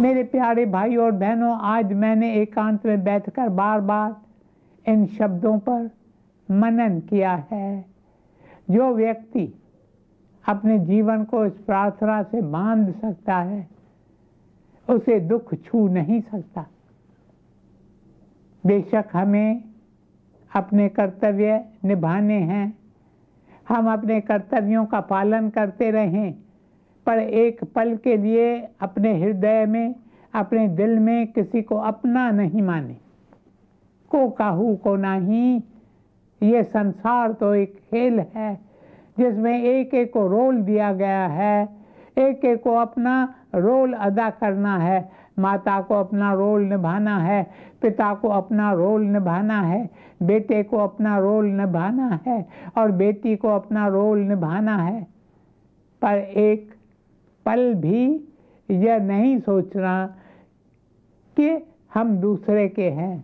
मेरे प्यारे भाई और बहनों, आज मैंने एकांत में बैठकर बार बार इन शब्दों पर मनन किया है। जो व्यक्ति अपने जीवन को इस प्रार्थना से बांध सकता है, उसे दुख छू नहीं सकता। बेशक हमें अपने कर्तव्य निभाने हैं, हम अपने कर्तव्यों का पालन करते रहें, पर एक पल के लिए अपने हृदय में, अपने दिल में किसी को अपना नहीं माने। को काहू को नहीं। ये संसार तो एक खेल है जिसमें एक एक को रोल दिया गया है, एक एक को अपना रोल अदा करना है। माता को अपना रोल निभाना है, पिता को अपना रोल निभाना है, बेटे को अपना रोल निभाना है और बेटी को अपना रोल निभाना है। पर एक पल भी यह नहीं सोचना कि हम दूसरे के हैं।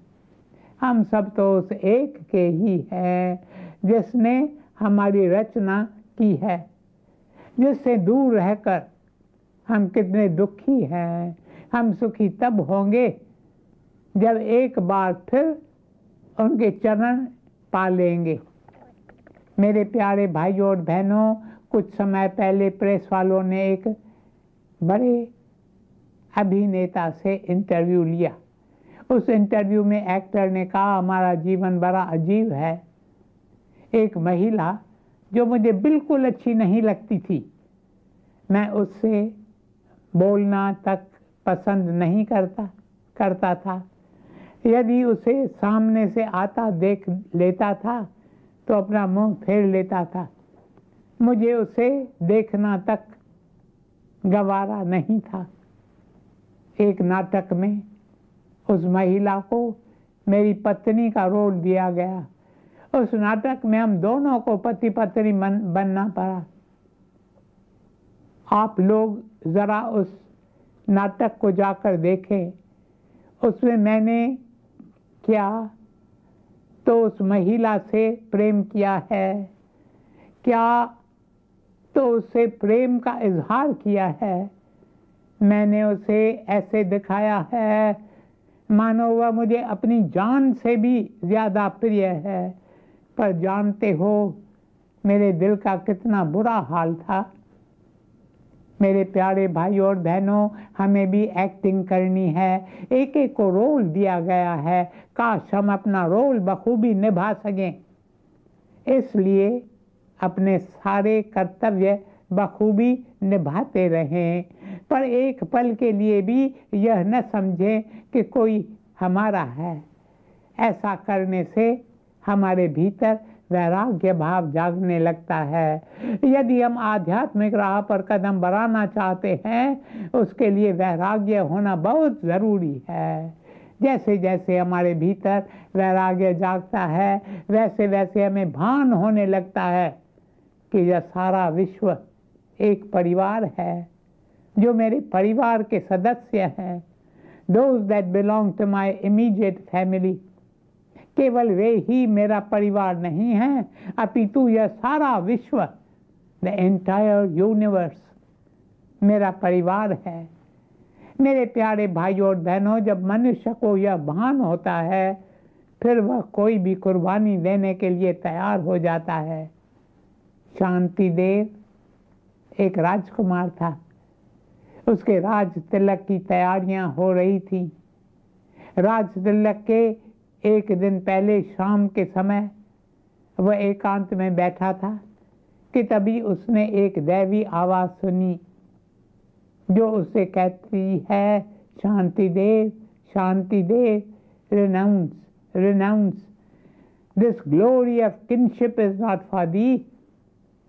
हम सब तो उस एक के ही हैं जिसने हमारी रचना की है, जिससे दूर रहकर हम कितने दुखी हैं। हम सुखी तब होंगे जब एक बार फिर उनके चरण पा लेंगे। मेरे प्यारे भाई और बहनों, कुछ समय पहले प्रेस वालों ने एक बड़े अभिनेता से इंटरव्यू लिया। उस इंटरव्यू में एक्टर ने कहा, हमारा जीवन बड़ा अजीब है। एक महिला जो मुझे बिल्कुल अच्छी नहीं लगती थी, मैं उससे बोलना तक पसंद नहीं करता था। यदि उसे सामने से आता देख लेता था तो अपना मुंह फेर लेता था। मुझे उसे देखना तक गवारा नहीं था। एक नाटक में उस महिला को मेरी पत्नी का रोल दिया गया। उस नाटक में हम दोनों को पति पत्नी बनना पड़ा। आप लोग जरा उस नाटक को जाकर देखें। उसमें मैंने क्या तो उस महिला से प्रेम किया है, क्या तो उससे प्रेम का इजहार किया है। मैंने उसे ऐसे दिखाया है मानो वह मुझे अपनी जान से भी ज्यादा प्रिय है। पर जानते हो मेरे दिल का कितना बुरा हाल था। मेरे प्यारे भाई और बहनों, हमें भी एक्टिंग करनी है। एक एक को रोल दिया गया है, काश हम अपना रोल बखूबी निभा सकें। इसलिए अपने सारे कर्तव्य बखूबी निभाते रहें, पर एक पल के लिए भी यह न समझें कि कोई हमारा है। ऐसा करने से हमारे भीतर वैराग्य भाव जागने लगता है। यदि हम आध्यात्मिक राह पर कदम बढ़ाना चाहते हैं, उसके लिए वैराग्य होना बहुत जरूरी है। जैसे जैसे हमारे भीतर वैराग्य जागता है, वैसे वैसे हमें भान होने लगता है कि यह सारा विश्व एक परिवार है। जो मेरे परिवार के सदस्य हैं, those that belong to my immediate family, केवल वे ही मेरा परिवार नहीं है, अपितु यह सारा विश्व, the entire universe, मेरा परिवार है। मेरे प्यारे भाई और बहनों, जब मनुष्य को यह भान होता है, फिर वह कोई भी कुर्बानी देने के लिए तैयार हो जाता है। शांतिदेव एक राजकुमार था। उसके राज तिलक की तैयारियां हो रही थी। राज तिलक के एक दिन पहले शाम के समय वह एकांत में बैठा था कि तभी उसने एक दैवी आवाज सुनी जो उससे कहती है, Shantidev, Shantidev, renounce, renounce. This glory of kinship is not for thee.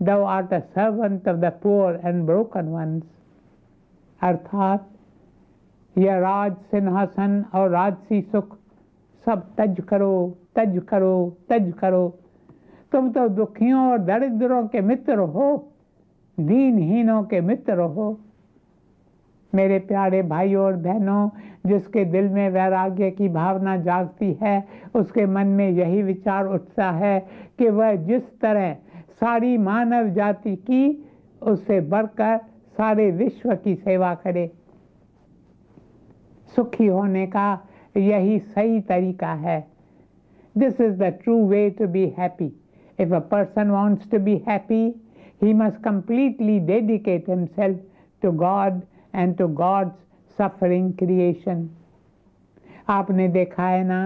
Thou art a servant of the poor and broken ones. अर्थात यह राज सिंहासन और राजसी सुख सब तज करो, तज करो, तज करो। तुम तो दुखियों और दरिद्रों के मित्र हो, दीनहीनों के मित्र हो। मेरे प्यारे भाई और बहनों, जिसके दिल में वैराग्य की भावना जागती है, उसके मन में यही विचार उठता है कि वह जिस तरह सारी मानव जाति की, उससे बढ़कर सारे विश्व की सेवा करे। सुखी होने का यही सही तरीका है। This is the true way to be happy. If a person wants to be happy, he must completely dedicate himself to God and to God's suffering creation. आपने देखा है ना,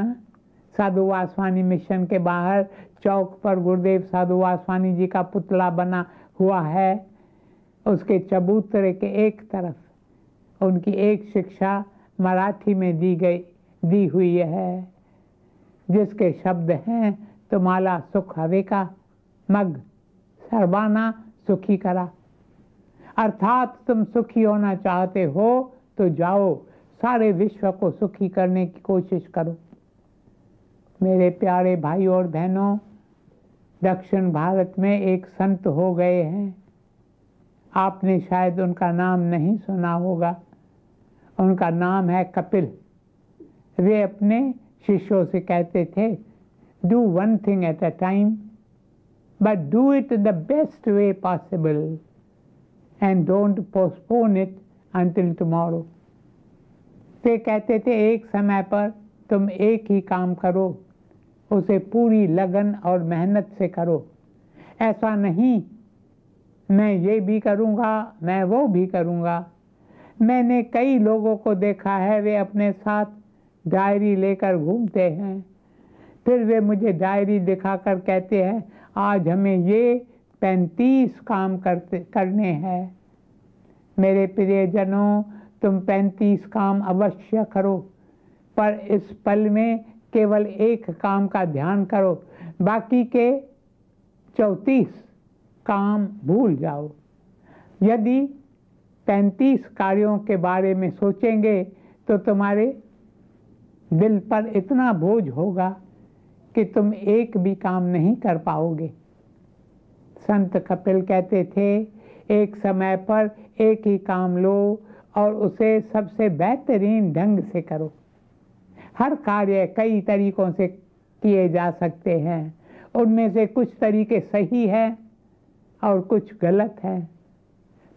साधु वासवानी मिशन के बाहर चौक पर गुरुदेव साधु वासवानी जी का पुतला बना हुआ है। उसके चबूतरे के एक तरफ उनकी एक शिक्षा मराठी में दी हुई है, जिसके शब्द हैं, तुम्हाला सुख हवे का, मग सर्वाना सुखी करा। अर्थात तुम सुखी होना चाहते हो तो जाओ सारे विश्व को सुखी करने की कोशिश करो। मेरे प्यारे भाई और बहनों, दक्षिण भारत में एक संत हो गए हैं, आपने शायद उनका नाम नहीं सुना होगा। उनका नाम है कपिल। वे अपने शिष्यों से कहते थे, do one thing at a time, but do it the best way possible and don't postpone it until tomorrow. वे कहते थे, एक समय पर तुम एक ही काम करो, उसे पूरी लगन और मेहनत से करो। ऐसा नहीं मैं ये भी करूँगा, मैं वो भी करूँगा। मैंने कई लोगों को देखा है, वे अपने साथ डायरी लेकर घूमते हैं, फिर वे मुझे डायरी दिखाकर कहते हैं, आज हमें ये 35 काम करने हैं। मेरे प्रियजनों, तुम 35 काम अवश्य करो, पर इस पल में केवल एक काम का ध्यान करो, बाकी के 34 काम भूल जाओ। यदि 35 कार्यों के बारे में सोचेंगे तो तुम्हारे दिल पर इतना बोझ होगा कि तुम एक भी काम नहीं कर पाओगे। संत कपिल कहते थे, एक समय पर एक ही काम लो और उसे सबसे बेहतरीन ढंग से करो। हर कार्य कई तरीकों से किए जा सकते हैं, उनमें से कुछ तरीके सही हैं और कुछ गलत हैं,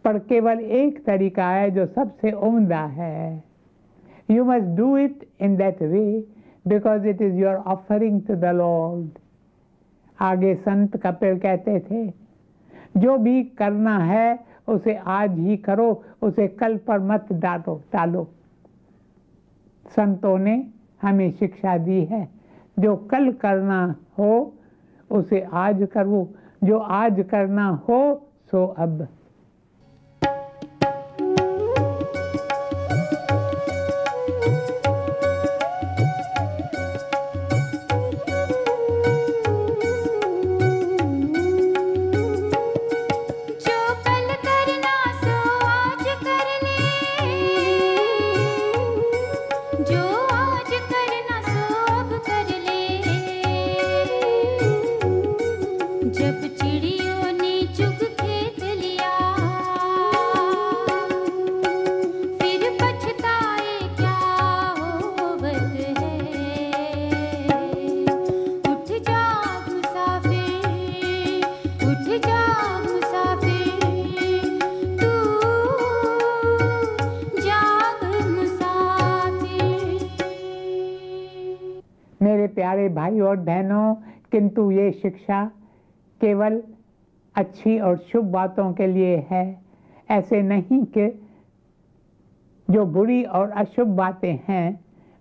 पर केवल एक तरीका है जो सबसे उम्दा है। You must do it in that way because it is your offering to the Lord. आगे संत कपिल कहते थे, जो भी करना है उसे आज ही करो, उसे कल पर मत टालो। संतों ने हमें शिक्षा दी है, जो कल करना हो उसे आज करो, जो आज करना हो सो अब। मेरे प्यारे भाई और बहनों, किंतु ये शिक्षा केवल अच्छी और शुभ बातों के लिए है। ऐसे नहीं कि जो बुरी और अशुभ बातें हैं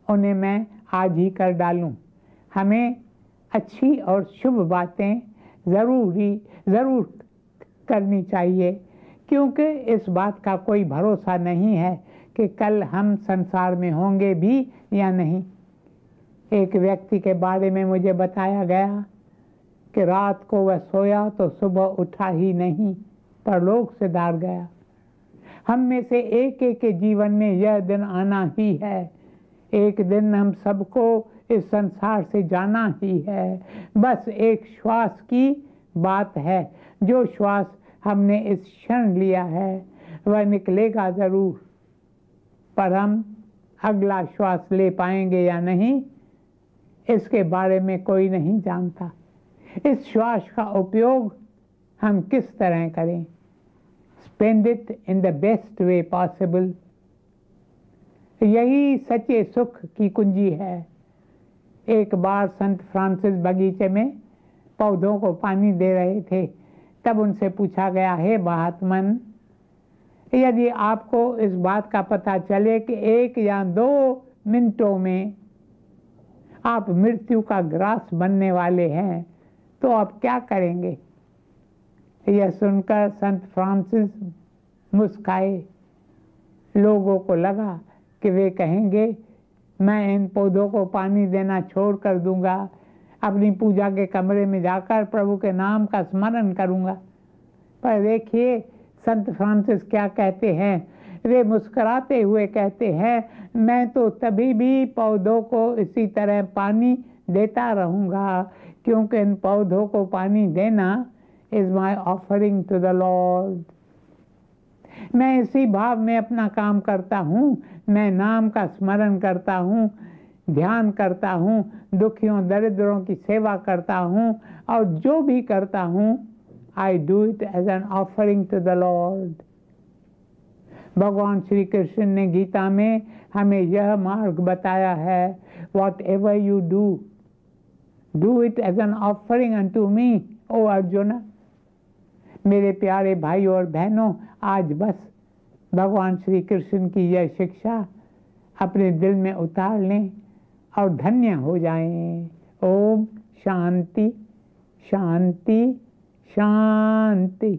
उन्हें मैं आज ही कर डालूं। हमें अच्छी और शुभ बातें ज़रूर करनी चाहिए, क्योंकि इस बात का कोई भरोसा नहीं है कि कल हम संसार में होंगे भी या नहीं। एक व्यक्ति के बारे में मुझे बताया गया कि रात को वह सोया तो सुबह उठा ही नहीं, परलोक से दार गया। हम में से एक एक के जीवन में यह दिन आना ही है। एक दिन हम सबको इस संसार से जाना ही है। बस एक श्वास की बात है। जो श्वास हमने इस क्षण लिया है वह निकलेगा ज़रूर, पर हम अगला श्वास ले पाएंगे या नहीं, इसके बारे में कोई नहीं जानता। इस श्वास का उपयोग हम किस तरह करें? Spend it in the best way possible. यही सच्चे सुख की कुंजी है। एक बार संत फ्रांसिस बगीचे में पौधों को पानी दे रहे थे, तब उनसे पूछा गया, हे महात्मन, यदि आपको इस बात का पता चले कि 1 या 2 मिनटों में आप मृत्यु का ग्रास बनने वाले हैं, तो आप क्या करेंगे? यह सुनकर संत फ्रांसिस मुस्काए। लोगों को लगा कि वे कहेंगे, मैं इन पौधों को पानी देना छोड़ कर दूंगा, अपनी पूजा के कमरे में जाकर प्रभु के नाम का स्मरण करूंगा। पर देखिए संत फ्रांसिस क्या कहते हैं। वे मुस्कुराते हुए कहते हैं, मैं तो तभी भी पौधों को इसी तरह पानी देता रहूंगा, क्योंकि इन पौधों को पानी देना is my offering to the Lord. मैं इसी भाव में अपना काम करता हूँ। मैं नाम का स्मरण करता हूँ, ध्यान करता हूँ, दुखियों दरिद्रों की सेवा करता हूँ, और जो भी करता हूँ I do it as an offering to the Lord। भगवान श्री कृष्ण ने गीता में हमें यह मार्ग बताया है, whatever you do, do it as an offering unto me, O Arjun. मेरे प्यारे भाई और बहनों, आज बस भगवान श्री कृष्ण की यह शिक्षा अपने दिल में उतार लें और धन्य हो जाएं। ओम शांति शांति शांति।